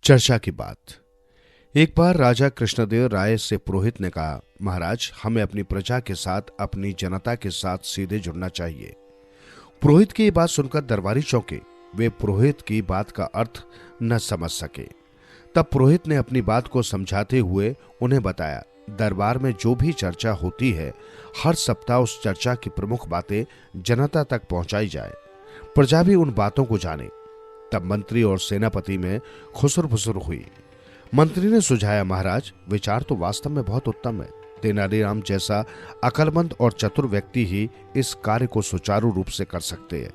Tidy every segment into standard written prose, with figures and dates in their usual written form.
चर्चा की बात। एक बार राजा कृष्णदेव राय से पुरोहित ने कहा, महाराज, हमें अपनी प्रजा के साथ, अपनी जनता के साथ सीधे जुड़ना चाहिए। पुरोहित की ये बात सुनकर दरबारी चौंके। वे पुरोहित की बात का अर्थ न समझ सके। तब पुरोहित ने अपनी बात को समझाते हुए उन्हें बताया, दरबार में जो भी चर्चा होती है, हर सप्ताह उस चर्चा की प्रमुख बातें जनता तक पहुंचाई जाए, प्रजा भी उन बातों को जाने। तब मंत्री और सेनापति में खुसर-फुसर हुई। मंत्री ने सुझाया, महाराज, विचार तो वास्तव में बहुत उत्तम है। तेनालीराम जैसा अक्लमंद और चतुर व्यक्ति ही इस कार्य को सुचारू रूप से कर सकते हैं।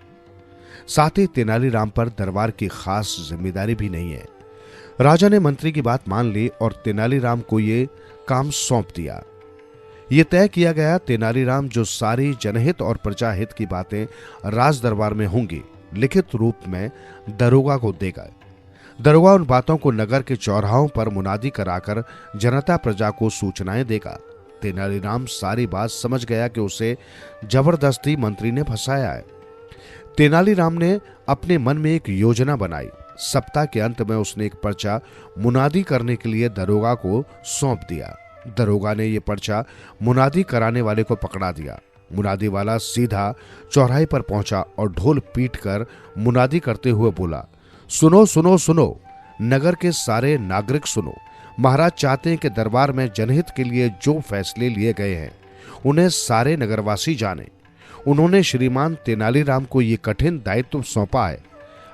साथ ही तेनालीराम पर दरबार की खास जिम्मेदारी भी नहीं है। राजा ने मंत्री की बात मान ली और तेनालीराम को ये काम सौंप दिया। ये तय किया गया, तेनालीराम जो सारी जनहित और प्रजाहित की बातें राज दरबार में होंगी, लिखित रूप में दरोगा को देगा। दरोगा उन बातों को नगर के चौराहों पर मुनादी कराकर जनता प्रजा को सूचनाएं देगा। तेनालीराम सारी बात समझ गया कि उसे जबरदस्ती मंत्री ने फंसाया है। तेनालीराम ने अपने मन में एक योजना बनाई। सप्ताह के अंत में उसने एक पर्चा मुनादी करने के लिए दरोगा को सौंप दिया। दरोगा ने यह पर्चा मुनादी कराने वाले को पकड़ा दिया। मुनादी वाला सीधा चौराहे पर पहुंचा और ढोल पीटकर मुनादी करते हुए बोला, सुनो सुनो सुनो, नगर के सारे नागरिक सुनो। महाराज चाहते हैं कि दरबार में जनहित के लिए जो फैसले लिए गए हैं, उन्हें सारे नगरवासी जाने। उन्होंने श्रीमान तेनालीराम को ये कठिन दायित्व सौंपा है।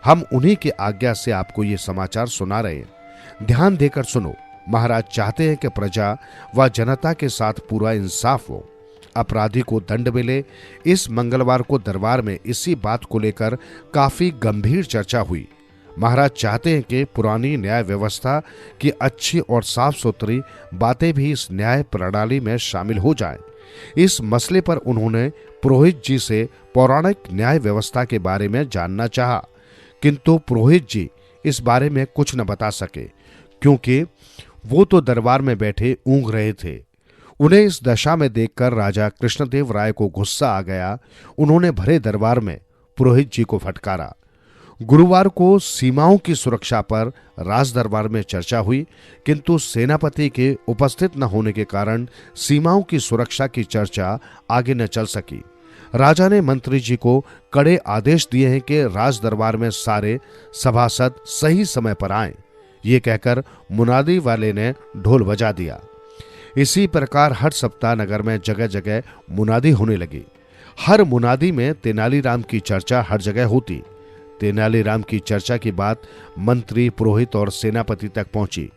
हम उन्हीं की आज्ञा से आपको ये समाचार सुना रहे हैं। ध्यान देकर सुनो। महाराज चाहते हैं कि प्रजा व जनता के साथ पूरा इंसाफ हो, अपराधी को दंड मिले। इस मंगलवार को दरबार में इसी बात को लेकर काफी गंभीर चर्चा हुई। महाराज चाहते हैं कि पुरानी न्याय व्यवस्था की अच्छी और साफ सुथरी बातें भी इस न्याय प्रणाली में शामिल हो जाएं। इस मसले पर उन्होंने पुरोहित जी से पौराणिक न्याय व्यवस्था के बारे में जानना चाहा, किंतु पुरोहित जी इस बारे में कुछ न बता सके, क्योंकि वो तो दरबार में बैठे ऊँघ रहे थे। उन्हें इस दशा में देखकर राजा कृष्णदेव राय को गुस्सा आ गया। उन्होंने भरे दरबार में पुरोहित जी को फटकारा। गुरुवार को सीमाओं की सुरक्षा पर राज दरबार में चर्चा हुई, किंतु सेनापति के उपस्थित न होने के कारण सीमाओं की सुरक्षा की चर्चा आगे न चल सकी। राजा ने मंत्री जी को कड़े आदेश दिए हैं कि राज दरबार में सारे सभासद सही समय पर आएं। ये कहकर मुनादी वाले ने ढोल बजा दिया। इसी प्रकार हर सप्ताह नगर में जगह जगह मुनादी होने लगी। हर मुनादी में तेनालीराम की चर्चा हर जगह होती। तेनालीराम की चर्चा की बात मंत्री, पुरोहित और सेनापति तक पहुंची।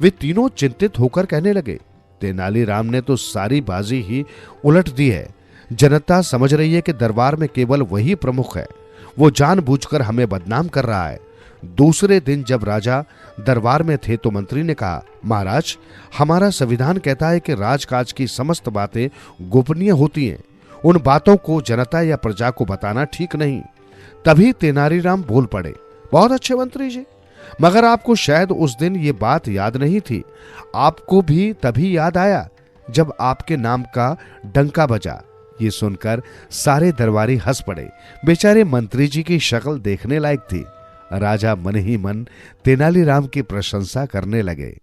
वे तीनों चिंतित होकर कहने लगे, तेनालीराम ने तो सारी बाजी ही उलट दी है। जनता समझ रही है कि दरबार में केवल वही प्रमुख है। वो जानबूझकर हमें बदनाम कर रहा है। दूसरे दिन जब राजा दरबार में थे तो मंत्री ने कहा, महाराज, हमारा संविधान कहता है कि राजकाज की समस्त बातें गोपनीय होती हैं। उन बातों को जनता या प्रजा को बताना ठीक नहीं। तभी तेनालीराम बोल पड़े, बहुत अच्छे मंत्री जी, मगर आपको शायद उस दिन ये बात याद नहीं थी। आपको भी तभी याद आया जब आपके नाम का डंका बजा। ये सुनकर सारे दरबारी हंस पड़े। बेचारे मंत्री जी की शक्ल देखने लायक थी। राजा मन ही मन तेनालीराम की प्रशंसा करने लगे।